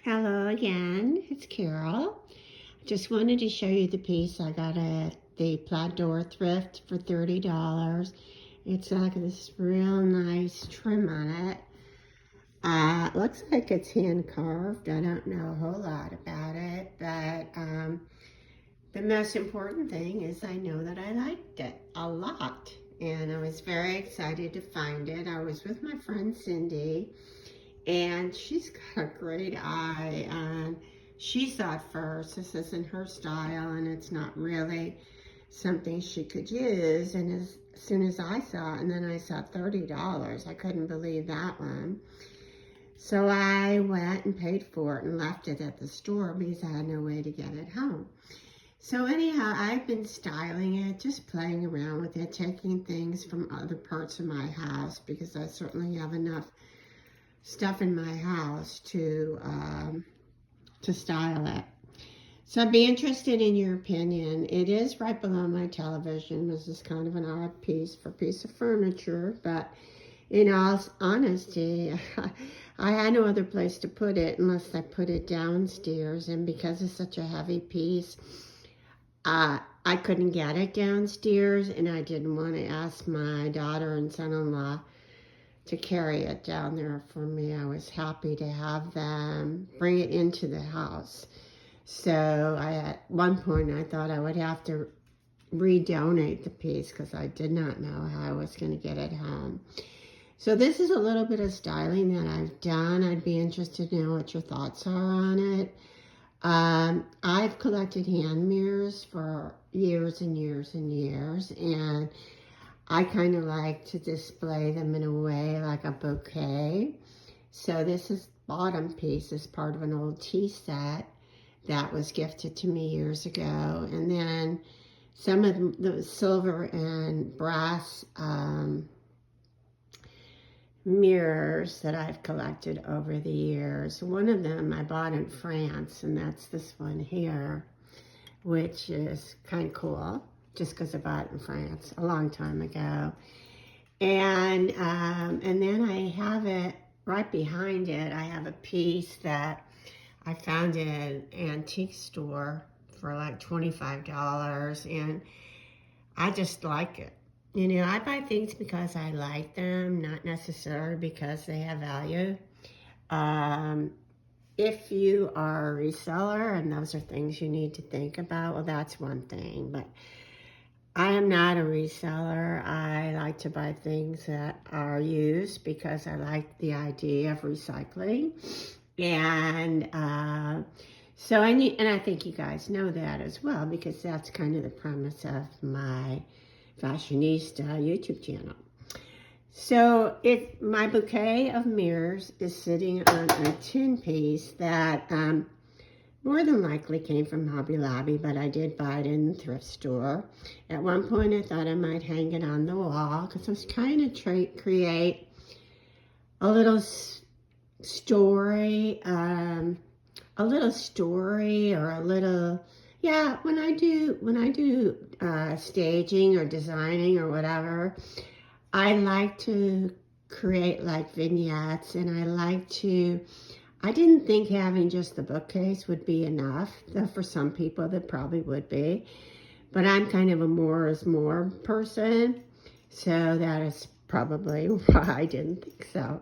Hello again, it's Carol. Just wanted to show you the piece I got at the Plaid Door Thrift for $30. It's like this real nice trim on it. Looks like it's hand carved. I don't know a whole lot about it, but the most important thing is I know that I liked it a lot. And I was very excited to find it. I was with my friend Cindy, and she's got a great eye, and she thought first this isn't her style and it's not really something she could use. And as soon as I saw it, and then I saw $30, I couldn't believe that one. So I went and paid for it and left it at the store because I had no way to get it home. So anyhow, I've been styling it, just playing around with it, taking things from other parts of my house because I certainly have enough stuff in my house to style it. So I'd be interested in your opinion. It is right below my television. This is kind of an odd piece for a piece of furniture, but in all honesty, I had no other place to put it unless I put it downstairs, and because it's such a heavy piece, I couldn't get it downstairs, and I didn't want to ask my daughter and son-in-law to carry it down there for me. I was happy to have them bring it into the house. So at one point I thought I would have to redonate the piece because I did not know how I was going to get it home. So this is a little bit of styling that I've done. I'd be interested to know what your thoughts are on it. I've collected hand mirrors for years and years and years, and I kind of like to display them in a way like a bouquet. So this is bottom piece is part of an old tea set that was gifted to me years ago. And then some of the silver and brass mirrors that I've collected over the years. One of them I bought in France, and that's this one here, which is kind of cool, just because I bought it in France a long time ago. And then I have it right behind it. I have a piece that I found in an antique store for like $25, and I just like it. You know, I buy things because I like them, not necessarily because they have value. If you are a reseller and those are things you need to think about, well, that's one thing. But I am not a reseller. I like to buy things that are used because I like the idea of recycling. And so and I think you guys know that as well, because that's kind of the premise of my Fashionista YouTube channel. So my bouquet of mirrors is sitting on a tin piece that more than likely came from Hobby Lobby, but I did buy it in the thrift store. At one point I thought I might hang it on the wall because I was trying to create a little story, or a little, yeah, when I do staging or designing or whatever, I like to create like vignettes, and I didn't think having just the bookcase would be enough, though for some people that probably would be, but I'm kind of a more is more person, so that is probably why I didn't think so.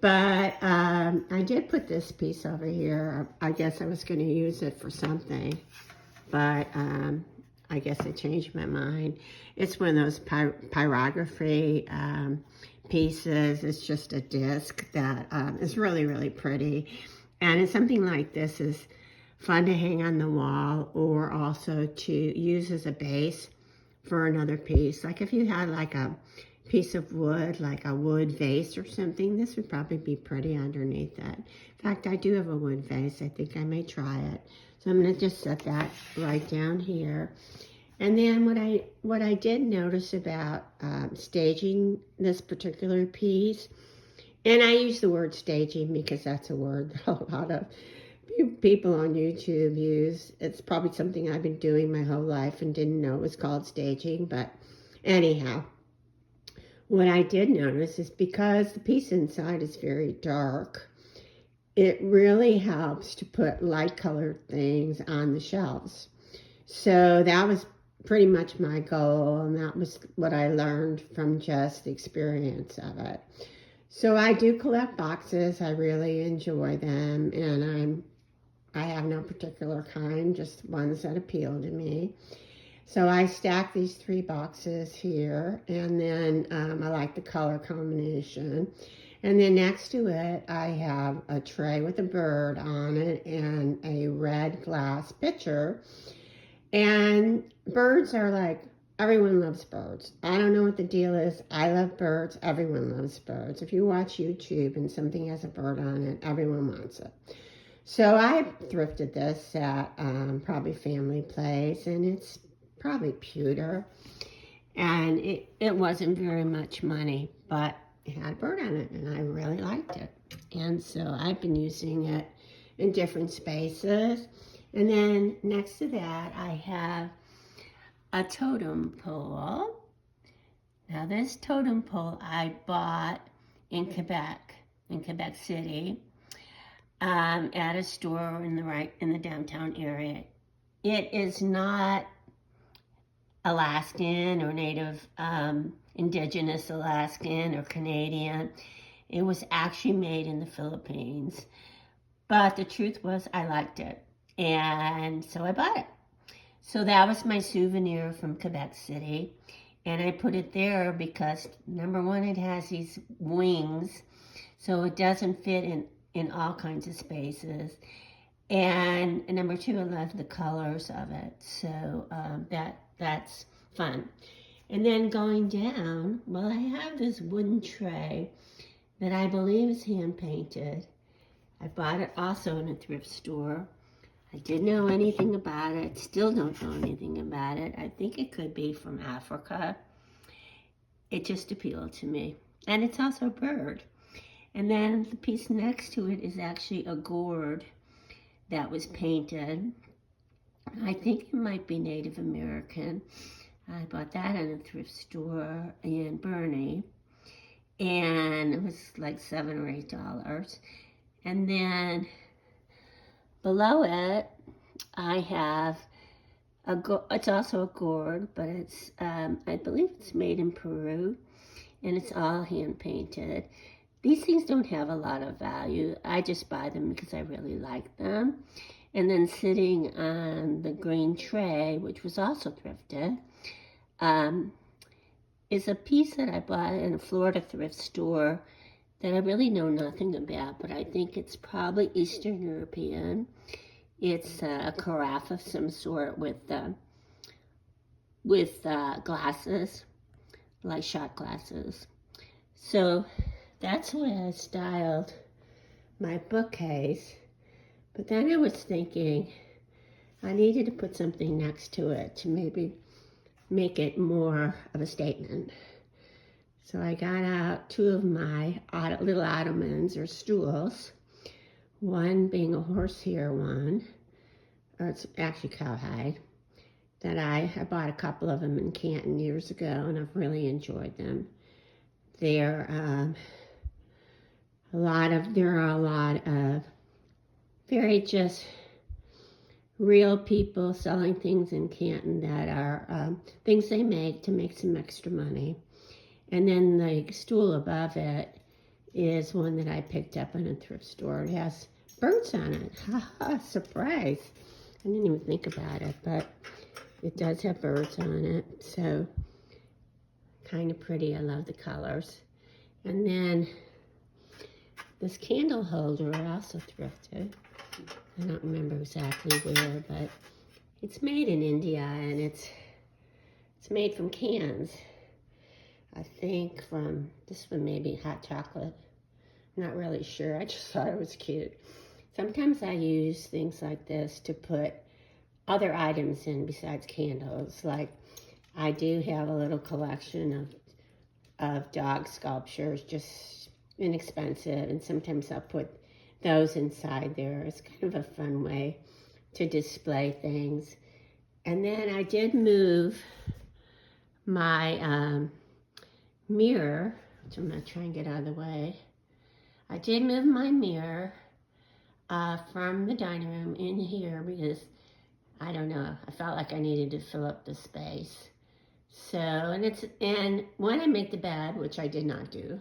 But I did put this piece over here. I guess I was going to use it for something, but I guess I changed my mind. It's one of those pyrography pieces. It's just a disc that is really, really pretty. And it's something like this is fun to hang on the wall, or also to use as a base for another piece. Like if you had like a piece of wood, like a wood vase or something, this would probably be pretty underneath that. In fact, I do have a wood vase. I think I may try it. So I'm going to just set that right down here. And then what I did notice about staging this particular piece, and I use the word staging because that's a word that a lot of people on YouTube use. It's probably something I've been doing my whole life and didn't know it was called staging, but anyhow, what I did notice is because the piece inside is very dark, it really helps to put light colored things on the shelves. So that was pretty much my goal, and that was what I learned from just the experience of it. So I do collect boxes. I really enjoy them, and I have no particular kind, just ones that appeal to me. So I stack these 3 boxes here, and then I like the color combination. And then next to it, I have a tray with a bird on it and a red glass pitcher. And birds are like, everyone loves birds. I don't know what the deal is. I love birds. Everyone loves birds. If you watch YouTube and something has a bird on it, everyone wants it. So I thrifted this at probably Family Place, and it's probably pewter. And it wasn't very much money, but it had a bird on it, and I really liked it. And so I've been using it in different spaces. And then next to that, I have a totem pole. Now this totem pole I bought in Quebec City, at a store in the downtown area. It is not Alaskan or native, indigenous Alaskan or Canadian. It was actually made in the Philippines. But the truth was I liked it. And so I bought it. So that was my souvenir from Quebec City. And I put it there because, number one, it has these wings, so it doesn't fit in all kinds of spaces. And number two, I love the colors of it. So that's fun. And then going down, well, I have this wooden tray that I believe is hand painted. I bought it also in a thrift store. I didn't know anything about it. Still don't know anything about it. I think it could be from Africa. It just appealed to me. And it's also a bird. And then the piece next to it is actually a gourd that was painted. I think it might be Native American. I bought that in a thrift store in Burnie. And it was like $7 or $8. And then below it, I have it's also a gourd, but it's, I believe it's made in Peru, and it's all hand painted. These things don't have a lot of value. I just buy them because I really like them. And then sitting on the green tray, which was also thrifted, is a piece that I bought in a Florida thrift store that I really know nothing about, but I think it's probably Eastern European. It's a carafe of some sort with glasses, like shot glasses. So that's the way I styled my bookcase. But then I was thinking I needed to put something next to it to maybe make it more of a statement. So I got out 2 of my little ottomans or stools, one being a horsehair one, or it's actually cowhide, that I bought a couple of them in Canton years ago, and I've really enjoyed them. There are a lot of very just real people selling things in Canton that are things they make to make some extra money. And then the stool above it is one that I picked up in a thrift store. It has birds on it. Ha ha, surprise. I didn't even think about it, but it does have birds on it. So kind of pretty. I love the colors. And then this candle holder I also thrifted. I don't remember exactly where, but it's made in India, and it's made from cans. I think from this one, maybe hot chocolate. I'm not really sure. I just thought it was cute. Sometimes I use things like this to put other items in besides candles. Like I do have a little collection of dog sculptures, just inexpensive, and sometimes I'll put those inside there. It's kind of a fun way to display things. And then I did move my mirror, which I'm going to try and get out of the way. I did move my mirror from the dining room in here because, I don't know, I felt like I needed to fill up the space. So, and when I make the bed, which I did not do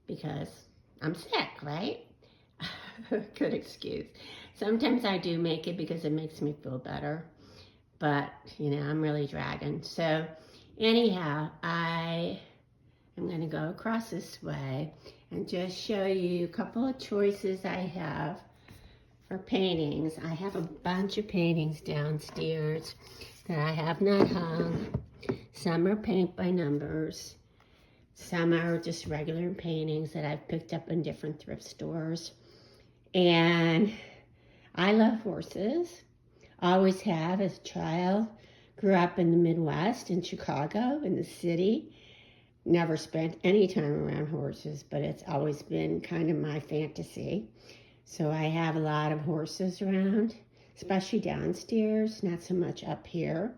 because I'm sick, right? Good excuse. Sometimes I do make it because it makes me feel better, but I'm really dragging. So anyhow, I am going to go across this way and just show you a couple of choices I have for paintings. I have a bunch of paintings downstairs that I have not hung. Some are paint by numbers. Some are just regular paintings that I've picked up in different thrift stores. And I love horses. Always have as a child. Grew up in the Midwest, in Chicago, in the city. Never spent any time around horses, but it's always been kind of my fantasy. So I have a lot of horses around, especially downstairs, not so much up here.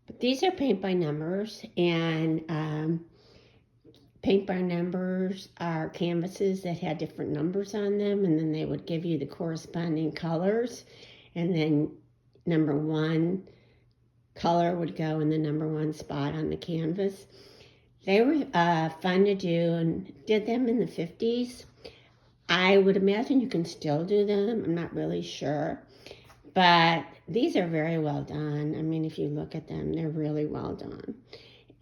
But these are paint by numbers, and paint by numbers are canvases that had different numbers on them, and then they would give you the corresponding colors, and then number one color would go in the number one spot on the canvas. They were fun to do and did them in the 50s. I would imagine you can still do them. I'm not really sure. But these are very well done. I mean, if you look at them, they're really well done.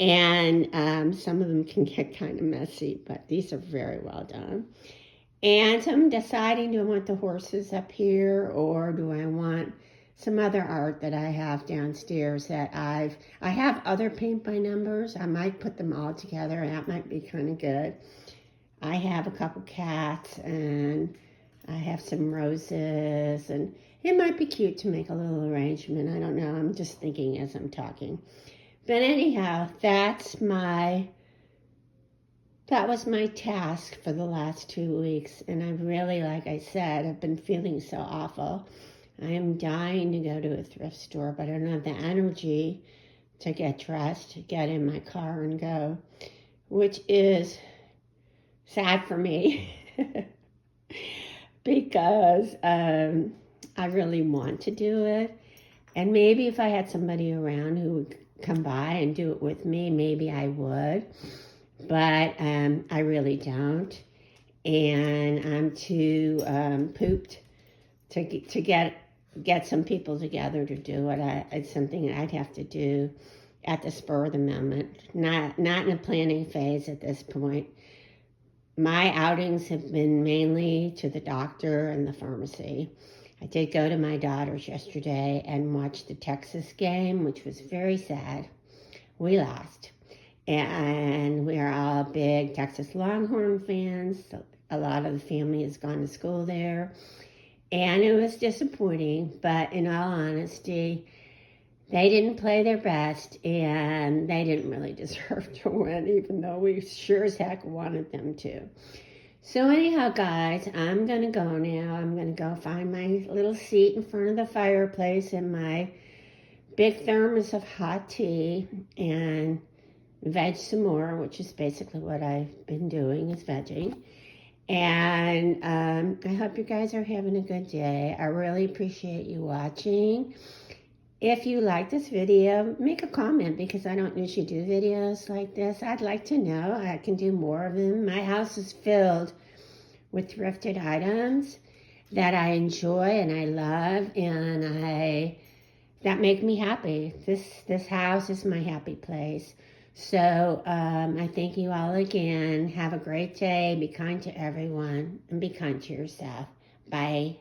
And some of them can get kind of messy, but these are very well done. And so I'm deciding, do I want the horses up here, or do I want some other art that I have downstairs that I have other paint by numbers. I might put them all together, and that might be kind of good. I have a couple cats, and I have some roses, and it might be cute to make a little arrangement. I don't know. I'm just thinking as I'm talking. But anyhow, that was my task for the last 2 weeks. And I really, like I said, have been feeling so awful. I am dying to go to a thrift store, but I don't have the energy to get dressed, get in my car and go, which is sad for me because I really want to do it. And maybe if I had somebody around who would come by and do it with me, maybe I would. But I really don't. And I'm too pooped to get some people together to do it. It's something I'd have to do at the spur of the moment, not in a planning phase at this point. My outings have been mainly to the doctor and the pharmacy. I did go to my daughter's yesterday and watch the Texas game, which was very sad. We lost. And we are all big Texas Longhorn fans. A lot of the family has gone to school there. And it was disappointing, but in all honesty, they didn't play their best, and they didn't really deserve to win, even though we sure as heck wanted them to. So anyhow, guys, I'm going to go now. I'm going to go find my little seat in front of the fireplace and my big thermos of hot tea and veg some more, which is basically what I've been doing, is vegging. And I hope you guys are having a good day. I really appreciate you watching. If you like this video, make a comment, because I don't usually do videos like this. I'd like to know. I can do more of them. My house is filled with thrifted items that I enjoy and I love, and that make me happy. This house is my happy place. So I thank you all again. Have a great day. Be kind to everyone, and be kind to yourself. Bye.